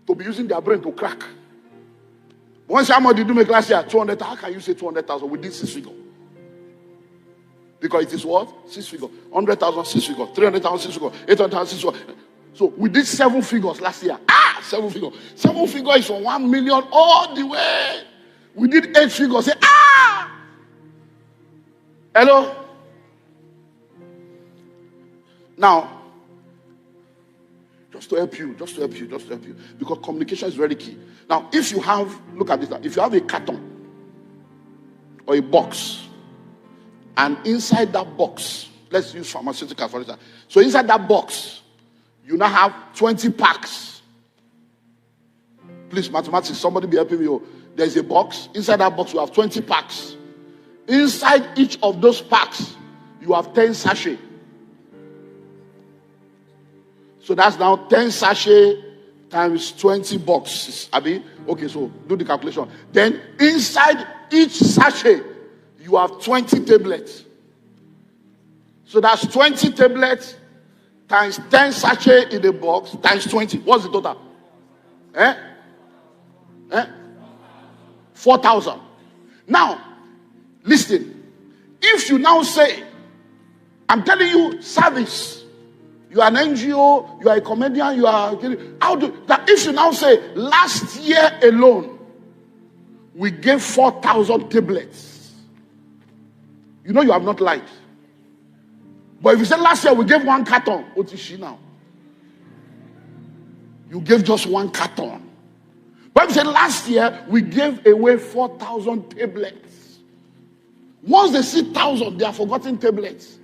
to be using their brain to crack. Once how much did you make last year? 200,000. How can you say 200,000 with this 6 figure? Because it is what? 6 figure. 100,000, 6 figure. 300,000, 6 figure. 800,000, 6 figure. So we did 7 figures last year. 7 figure. 7 figure is from 1 million all the way. We did 8 figures. Say, Hello? Now, just to help you. Because communication is very key. Now, if you have, look at this now. If you have a carton or a box, and inside that box, let's use pharmaceuticals for instance. So inside that box, you now have 20 packs. Please, mathematics, somebody be helping me. There's a box. Inside that box, you have 20 packs. Inside each of those packs, you have 10 sachets. So that's now 10 sachets times 20 boxes. Okay, so do the calculation. Then inside each sachet, you have 20 tablets. So that's 20 tablets times 10 sachets in the box times 20. What's the total? 4,000. Now, listen. If you now say, I'm telling you, service. You are an NGO, you are a comedian, you are... If you now say, last year alone, we gave 4,000 tablets. You know you have not lied. But if you say last year we gave 1 carton, what is she now? You gave just 1 carton. But if you say last year we gave away 4,000 tablets. Once they see 1,000, they are forgotten tablets.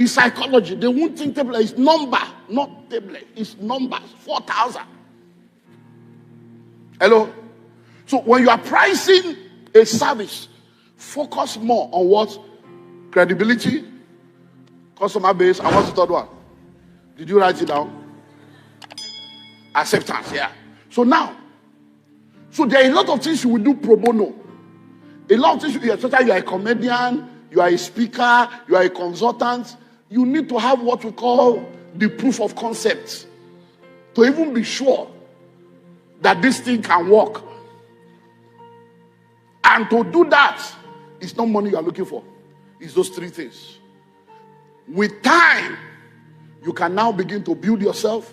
In psychology, they won't think tablet is number, not tablet. It's numbers. 4,000. Hello? So when you are pricing a service, focus more on what? Credibility, customer base, and what's the third one? Did you write it down? Acceptance, yeah. So now, there are a lot of things you will do pro bono. A lot of things, especially you are a comedian, you are a speaker, you are a consultant. You need to have what we call the proof of concept to even be sure that this thing can work. And to do that, it's not money you are looking for. It's those 3 things. With time, you can now begin to build yourself.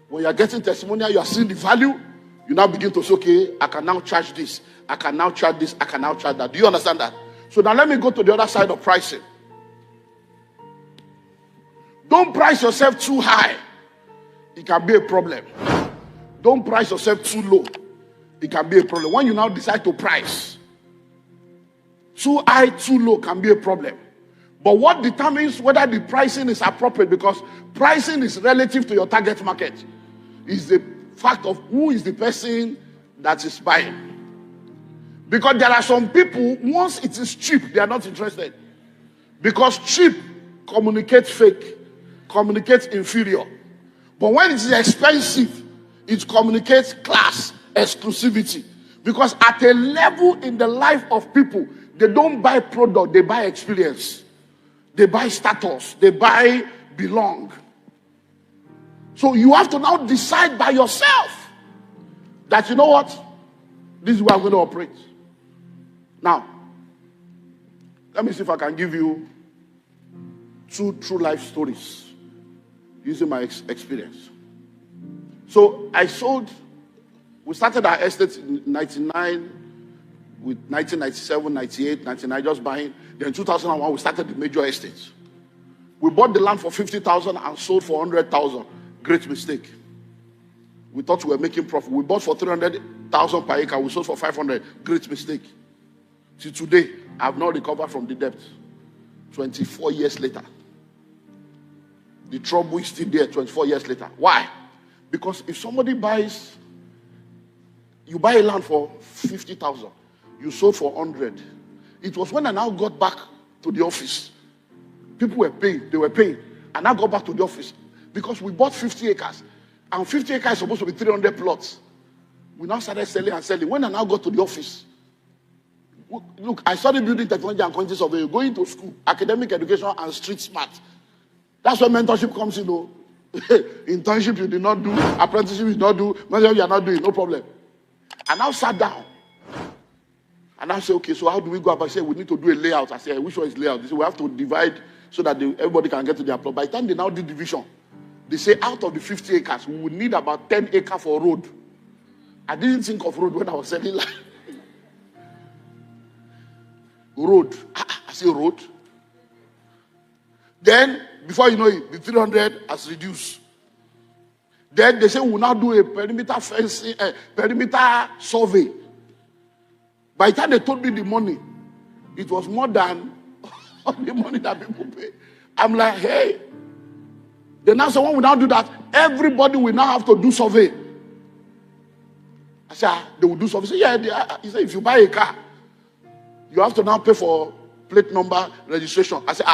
When you are getting testimonial, you are seeing the value. You now begin to say, okay, I can now charge this. I can now charge this. I can now charge that. Do you understand that? So now let me go to the other side of pricing. Don't price yourself too high. It can be a problem. Don't price yourself too low. It can be a problem. When you now decide to price, too high, too low can be a problem. But what determines whether the pricing is appropriate, because pricing is relative to your target market, is the fact of who is the person that is buying. Because there are some people, once it is cheap, they are not interested. Because cheap communicates fake, communicates inferior. But when it is expensive, it communicates class, exclusivity. Because at a level in the life of people, they don't buy product, they buy experience. They buy status, they buy belong. So you have to now decide by yourself that, you know what, this is where I'm going to operate. Now, let me see if I can give you 2 true life stories using my experience. So we started our estate in 99, with 1997, 98, 99, just buying. Then in 2001, we started the major estates. We bought the land for 50,000 and sold for 100,000. Great mistake. We thought we were making profit. We bought for 300,000 per acre. We sold for 500. Great mistake. Till today, I have not recovered from the debt. 24 years later. The trouble is still there 24 years later. Why? Because if somebody buys, you buy a land for 50,000, you sold for 100. It was when I now got back to the office. People were paying, they were paying. And I got back to the office because we bought 50 acres. And 50 acres is supposed to be 300 plots. We now started selling and selling. When I now got to the office, look, I studied building technology and quantity survey, going to school, academic education and street smart. That's where mentorship comes in. Internship you did not do, apprenticeship you did not do, you are not doing, no problem. I now sat down. And I say, okay, so how do we go about? I say, we need to do a layout. I say, which one is layout? They say, we have to divide so that everybody can get to their plot. By the time they now did division, they say out of the 50 acres, we would need about 10 acres for road. I didn't think of road when I was selling land. Road. I say road. Then, before you know it, the 300 has reduced. Then they say, we'll now do a perimeter fencing, perimeter survey. By the time they told me the money, it was more than all the money that people pay. I'm like, hey. Then now someone will now do that. Everybody will now have to do survey. I said, they will do survey. Say, yeah. He said, if you buy a car, you have to now pay for plate number registration. I said,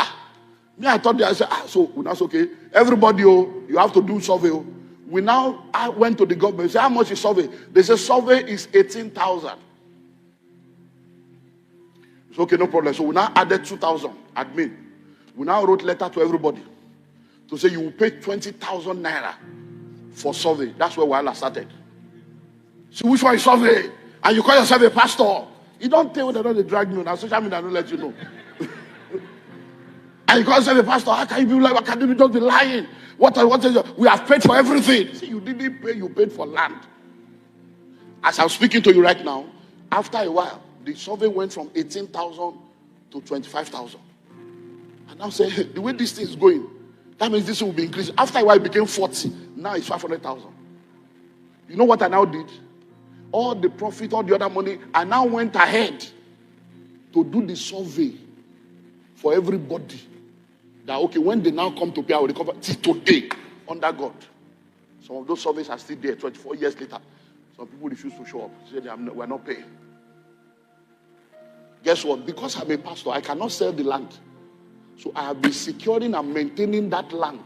me, I thought that. I said, so that's okay. Everybody, you have to do survey. I went to the government. Say, how much is survey? They said, survey is 18,000. It's okay, no problem. So we now added 2,000 admin. We now wrote letter to everybody to say you will pay 20,000 naira for survey. That's where Wahala started. So which one is survey? And you call yourself a pastor. You don't tell whether they drag me on social media, I don't let you know. And you call yourself a pastor. How can you be like, how can you just be lying? What is your, we have paid for everything. See, you didn't pay, you paid for land. As I'm speaking to you right now, after a while, the survey went from 18,000 to 25,000. And now say, the way this thing is going, that means this will be increasing. After a while, it became 40. Now it's 500,000. You know what I now did? All the profit, all the other money, I now went ahead to do the survey for everybody. That, okay, when they now come to pay, I will recover today under God. Some of those surveys are still there 24 years later. Some people refuse to show up. Say, we're not paying. Guess what? Because I'm a pastor, I cannot sell the land. So I have been securing and maintaining that land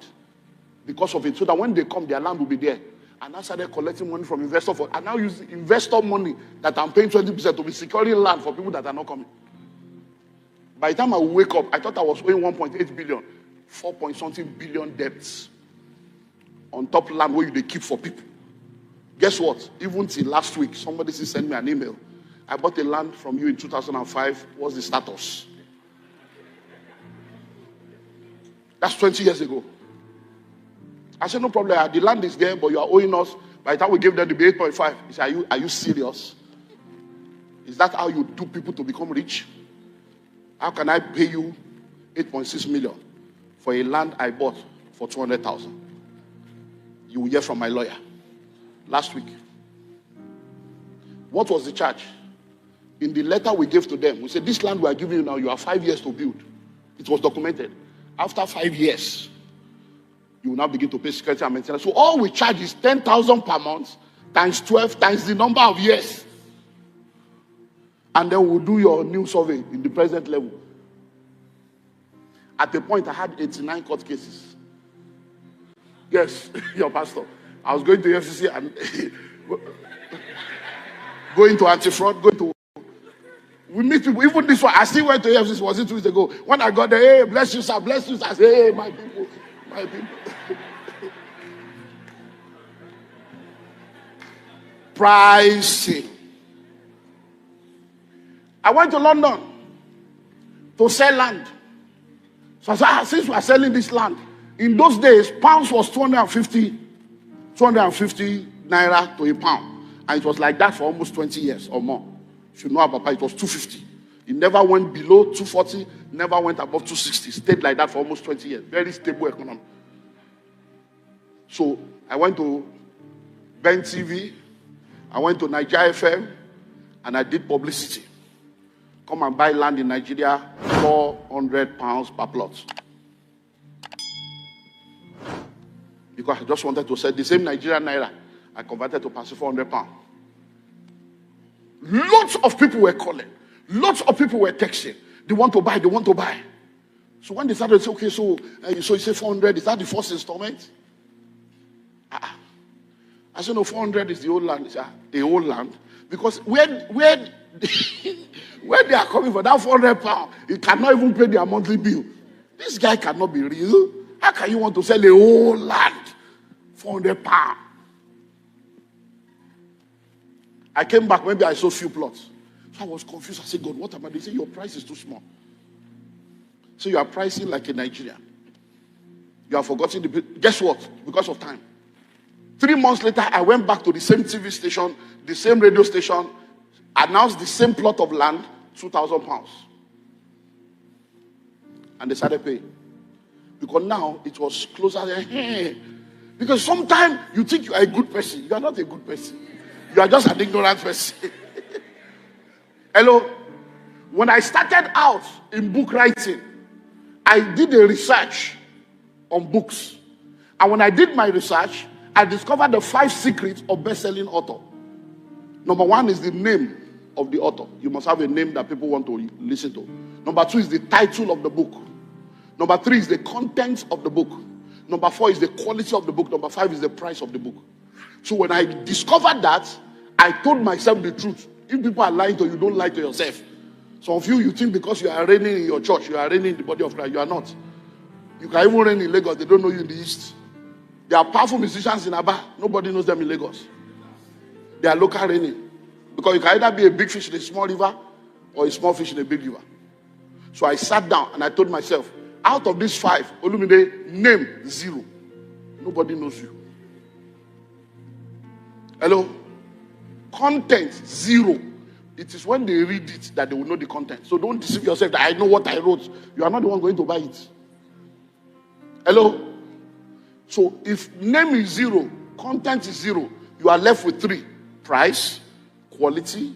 because of it. So that when they come, their land will be there. And I started collecting money from investors. I now use the investor money that I'm paying 20% to be securing land for people that are not coming. By the time I wake up, I thought I was owing 1.8 billion, 4-point-something billion debts on top land where they keep for people. Guess what? Even till last week, somebody sent me an email. I bought a land from you in 2005. What's the status? That's 20 years ago. I said, no problem. The land is there, but you are owing us. By the time we gave them the 8.5, he said, are you serious? Is that how you do people to become rich? How can I pay you 8.6 million for a land I bought for 200,000? You will hear from my lawyer. Last week. What was the charge? In the letter we gave to them, we said, this land we are giving you now, you have 5 years to build. It was documented. After 5 years, you will now begin to pay security and maintenance. So all we charge is 10,000 per month times 12 times the number of years. And then we'll do your new survey in the present level. At the point, I had 89 court cases. Yes, your pastor. I was going to FCC and going to anti-fraud, going to... We meet people. Even this one, I still went to FCC, was it 2 weeks ago? When I got there, hey, bless you, sir, bless you, sir. I said, hey, my people, my people. Pricing. I went to London to sell land. So I said, since we are selling this land, in those days, pounds was 250 naira to a pound. And it was like that for almost 20 years or more. If you know about it, was 250. It never went below 240, never went above 260. Stayed like that for almost 20 years. Very stable economy. So I went to Ben TV, I went to Nigeria FM, and I did publicity. Come and buy land in Nigeria, 400 pounds per plot. Because I just wanted to sell the same Nigerian naira I converted to pass 400 pounds. Lots of people were calling. Lots of people were texting. They want to buy, they want to buy. So when they started to say, okay, so you say 400, is that the first installment? I said, no, 400 is the old land. The old land. Because where they are coming for that 400 pounds, he cannot even pay their monthly bill. This guy cannot be real. How can you want to sell a whole land 400 pounds. I came back, maybe I saw few plots. So I was confused. I said, God, what am I doing? They said, your price is too small. So you are pricing like a Nigerian. You have forgotten the... Guess what? Because of time. 3 months later, I went back to the same TV station, the same radio station, announced the same plot of land, 2,000 pounds. And they started paying. Because now it was closer than... Because sometimes you think you are a good person. You are not a good person. You are just an ignorant person. Hello? When I started out in book writing, I did a research on books. And when I did my research, I discovered the 5 secrets of best-selling author. Number 1 is the name of the author. You must have a name that people want to listen to. Number 2 is the title of the book. Number 3 is the contents of the book. Number 4 is the quality of the book. Number 5 is the price of the book. So when I discovered that, I told myself the truth. If people are lying to you, don't lie to yourself. Some of you think because you are reigning in your church, you are reigning in the body of Christ. You are not. You can even reign in Lagos. They don't know you in the East. There are powerful musicians in Aba. Nobody knows them in Lagos. They are local reigning. Because you can either be a big fish in a small river or a small fish in a big river. So I sat down and I told myself, out of these 5, Olumide, name 0. Nobody knows you. Hello? Content 0. It is when they read it that they will know the content. So don't deceive yourself that I know what I wrote. You are not the one going to buy it. Hello? So if name is 0, content is 0, you are left with 3. Price, quality,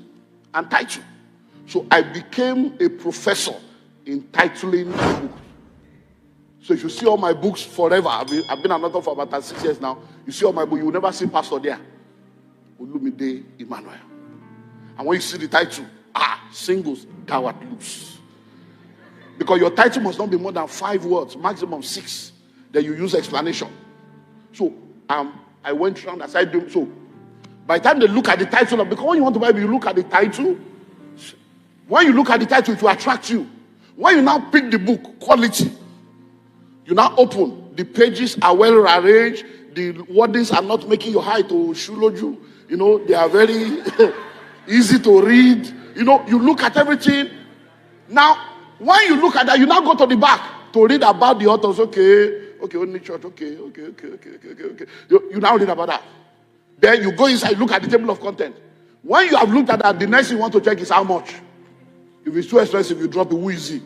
and title. So I became a professor in titling my book. So if you see all my books forever, I've been an author for about 6 years now. You see all my books, you will never see pastor there. Olumide Emmanuel. And when you see the title, singles, thou loose. Because your title must not be more than 5 words, maximum 6. Then you use explanation. So I went around as I do. So by the time they look at the title, because when you want to buy, you look at the title. When you look at the title, it will attract you. When you now pick the book, quality, you now open. The pages are well arranged. The wordings are not making your eye to shuloju. You know, they are very easy to read. You know, you look at everything. Now, when you look at that, you now go to the back to read about the authors. Okay, only church. Okay. You now read about that. Then you go inside, look at the table of content. When you have looked at that, the next thing you want to check is how much. If it's too expensive, you drop it. Who is it?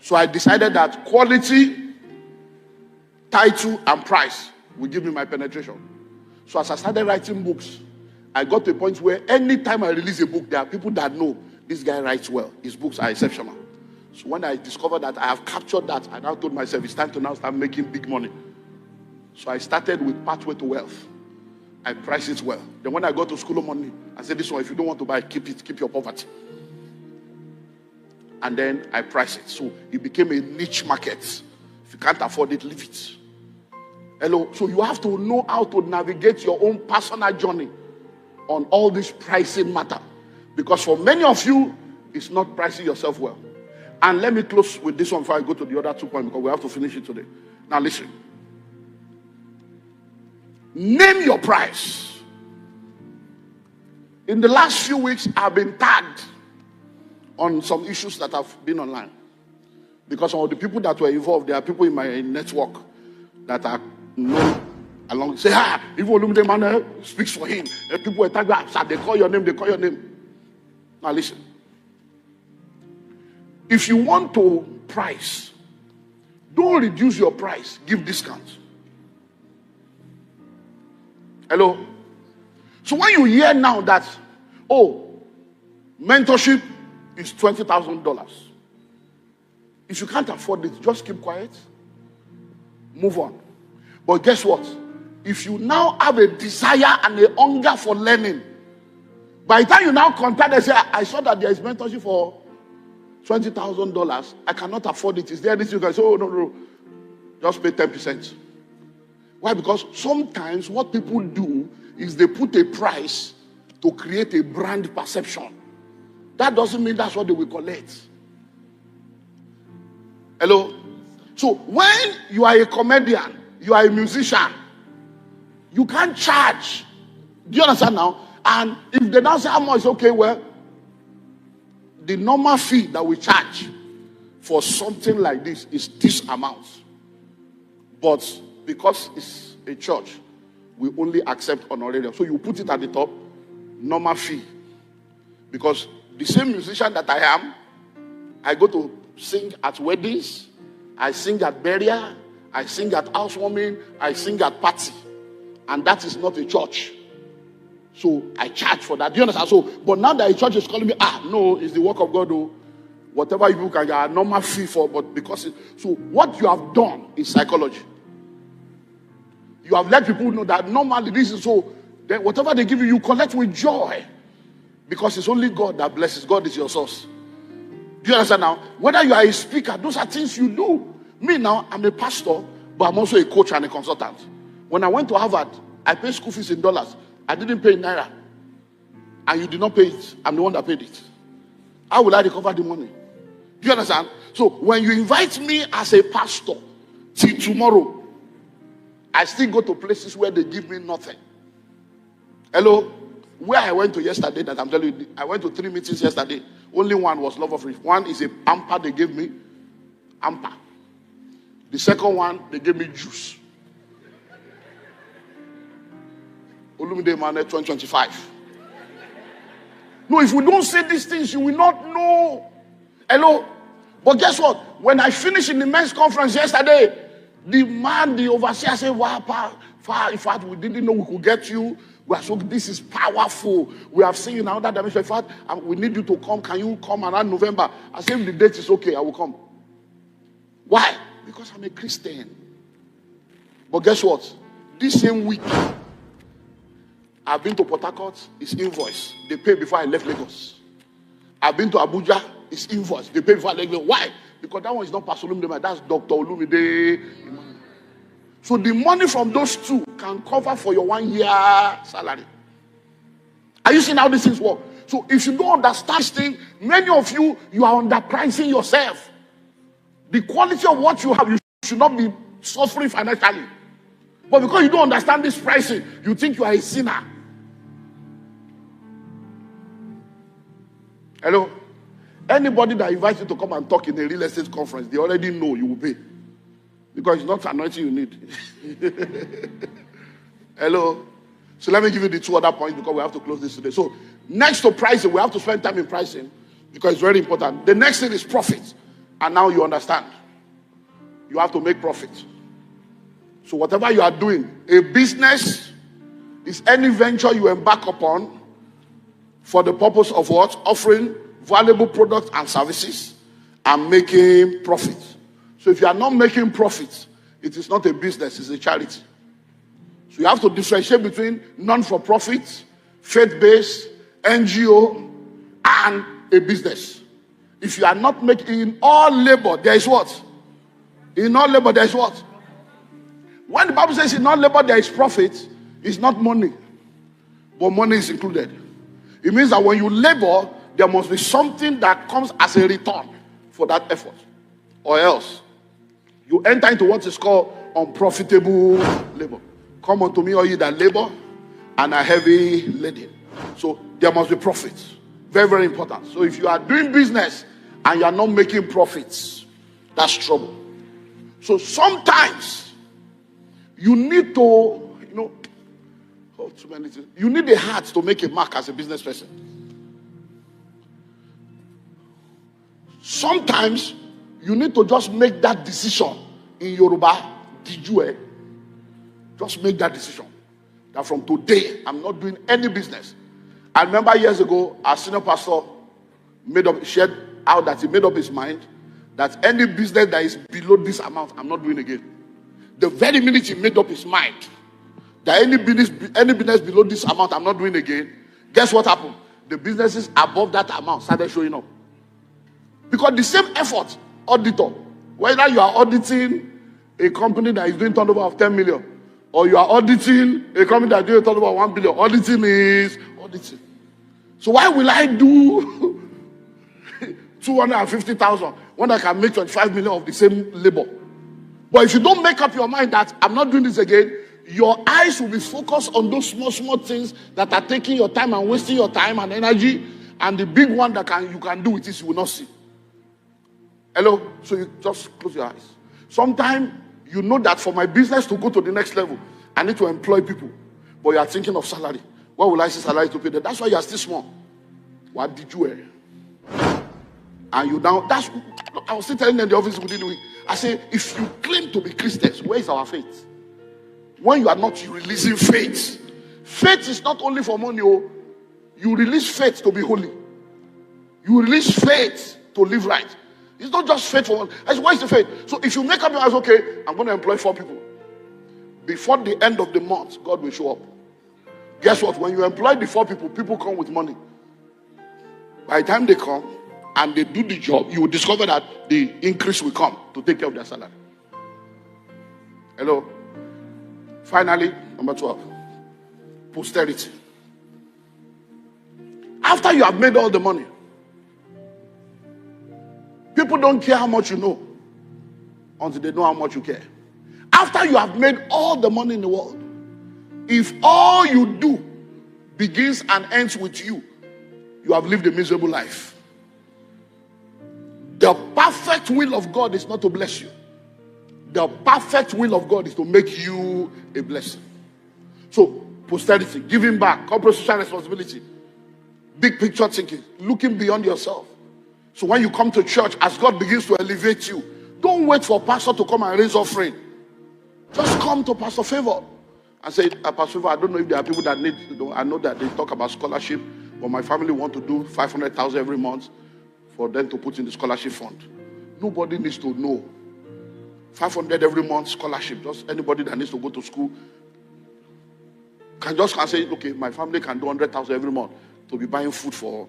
So I decided that quality, title, and price will give me my penetration. So as I started writing books, I got to a point where anytime I release a book, there are people that know this guy writes well. His books are exceptional. So when I discovered that I have captured that, I now told myself it's time to now start making big money. So I started with Pathway to Wealth. I priced it well. Then when I got to School of Money, I said, this one, if you don't want to buy it, keep your poverty. And then I priced it. So it became a niche market. If you can't afford it, leave it. Hello. So you have to know how to navigate your own personal journey on all this pricing matter. Because for many of you, it's not pricing yourself well. And let me close with this one before I go to the other 2 points, because we have to finish it today. Now listen. Name your price. In the last few weeks, I've been tagged on some issues that have been online. Because some of the people that were involved, there are people in my network that are known along. Say, if Olumide Emmanuel speaks for him, people were tagged, they call your name, Now listen. If you want to price, don't reduce your price, give discounts. Hello? So when you hear now that, mentorship is $20,000. If you can't afford it, just keep quiet. Move on. But guess what? If you now have a desire and a hunger for learning, by the time you now contact and say, I saw that there is mentorship for $20,000. I cannot afford it. Is there anything you can say? Oh, no. Just pay 10%. Why? Because sometimes what people do is they put a price to create a brand perception. That doesn't mean that's what they will collect. Hello? So when you are a comedian, you are a musician, you can't charge. Do you understand now? And if they now say how much, okay, well, the normal fee that we charge for something like this is this amount. But because it's a church, we only accept honorarium. So you put it at the top, normal fee. Because the same musician that I am, I go to sing at weddings, I sing at burial, I sing at housewarming, I sing at party. And that is not a church. So I charge for that. Do you understand? So, but now that a church is calling me, no, it's the work of God. Oh, whatever you can get a normal fee for, but because so what you have done is psychology. You have let people know that normally this is so. Then whatever they give you, you collect with joy, because it's only God that blesses. God is your source. Do you understand now? Whether you are a speaker, those are things you do. Me now, I'm a pastor, but I'm also a coach and a consultant. When I went to Harvard, I paid school fees in dollars. I didn't pay in naira. And you did not pay it. I'm the one that paid it. How will I recover the money? Do you understand? So when you invite me as a pastor till tomorrow, I still go to places where they give me nothing. Hello? Where I went to yesterday, that I'm telling you, I went to 3 meetings yesterday. Only one was love of relief. One is a amper they gave me. Amper. The second one, they gave me juice. Olumide Emmanuel 2025. No, if we don't say these things, you will not know. Hello? But guess what? When I finished in the men's conference yesterday, the overseer said, wow, in fact, we didn't know we could get you. We are so, this is powerful. We have seen you in another dimension. In fact, we need you to come. Can you come around November? I said, if the date is okay, I will come. Why? Because I'm a Christian. But guess what? This same week, I've been to Port Harcourt, it's invoice. They pay before I left Lagos. I've been to Abuja, it's invoice. They pay before I left Lagos. Why? Because that one is not Pastor Olumide, that's Dr Olumide Emmanuel. So the money from those two can cover for your 1 year salary. Are you seeing how these things work? So if you don't understand this thing, many of you, you are underpricing yourself. The quality of what you have, you should not be suffering financially. But because you don't understand this pricing, you think you are a sinner. Hello? Anybody that invites you to come and talk in a real estate conference, they already know you will pay. Because it's not anointing you need. Hello? So let me give you the 2 other points because we have to close this today. So next to pricing, we have to spend time in pricing because it's very important. The next thing is profit. And now you understand. You have to make profit. So whatever you are doing, a business is any venture you embark upon for the purpose of what? Offering valuable products and services and making profit. So if you are not making profit, it is not a business, it's a charity. So you have to differentiate between non-for-profit, faith-based, NGO, and a business. If you are not making, in all labor, there is what? In all labor, there is what? When the Bible says in all labor there is profit, it's not money, but money is included. It means that when you labor, there must be something that comes as a return for that effort. Or else, you enter into what is called unprofitable labor. Come unto me, all ye that labor and are heavy laden. So there must be profit. Very, very important. So if you are doing business and you are not making profits, that's trouble. So sometimes you need to, too many things. You need a heart to make a mark as a business person. Sometimes you need to just make that decision in Yoruba, Dijue. Just make that decision that from today I'm not doing any business. I remember years ago, our senior pastor shared out that he made up his mind that any business that is below this amount, I'm not doing again. The very minute he made up his mind that any business below this amount, I'm not doing again, guess what happened? The businesses above that amount started showing up. Because the same effort, auditor, whether you are auditing a company that is doing turnover of 10 million, or you are auditing a company that is doing a turnover of 1 billion, auditing is auditing. So why will I do 250,000 when I can make 25 million of the same labor? But if you don't make up your mind that I'm not doing this again, your eyes will be focused on those small things that are taking your time and wasting your time and energy, and the big one that you can do with this you will not see. Hello? So you just close your eyes. Sometimes you know that for my business to go to the next level, I need to employ people. But you are thinking of salary. What will I see salary to pay them? That's why you are still small. What did you wear? And you now, I was still telling them in the office within the week. I say, if you claim to be Christians, where is our faith? When you are not releasing faith. Faith is not only for money. Oh. You release faith to be holy. You release faith to live right. It's not just faith for money. Where is the faith? So if you make up your eyes, okay, I'm going to employ 4 people. Before the end of the month, God will show up. Guess what? When you employ the 4 people, people come with money. By the time they come and they do the job, you will discover that the increase will come to take care of their salary. Hello? Finally, number 12. Posterity. After you have made all the money, people don't care how much you know until they know how much you care. After you have made all the money in the world, if all you do begins and ends with you, you have lived a miserable life. The perfect will of God is not to bless you. The perfect will of God is to make you a blessing. So, posterity, giving back, corporate social responsibility, big picture thinking, looking beyond yourself. So when you come to church, as God begins to elevate you, don't wait for pastor to come and raise offering. Just come to Pastor Favor and say, Pastor Favor, I don't know if there are people that need to do. I know that they talk about scholarship, but my family want to do 500,000 every month for them to put in the scholarship fund. Nobody needs to know. 500 every month scholarship. Just anybody that needs to go to school can say, okay, my family can do 100,000 every month to be buying food for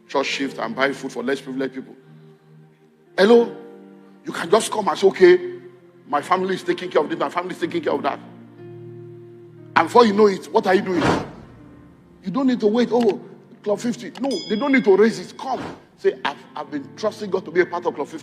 church shift and buying food for less privileged people. Hello? You can just come and say, okay, my family is taking care of this, my family is taking care of that. And before you know it, what are you doing? You don't need to wait, Club 50. No, they don't need to raise it. Come. Say, I've been trusting God to be a part of Club 50.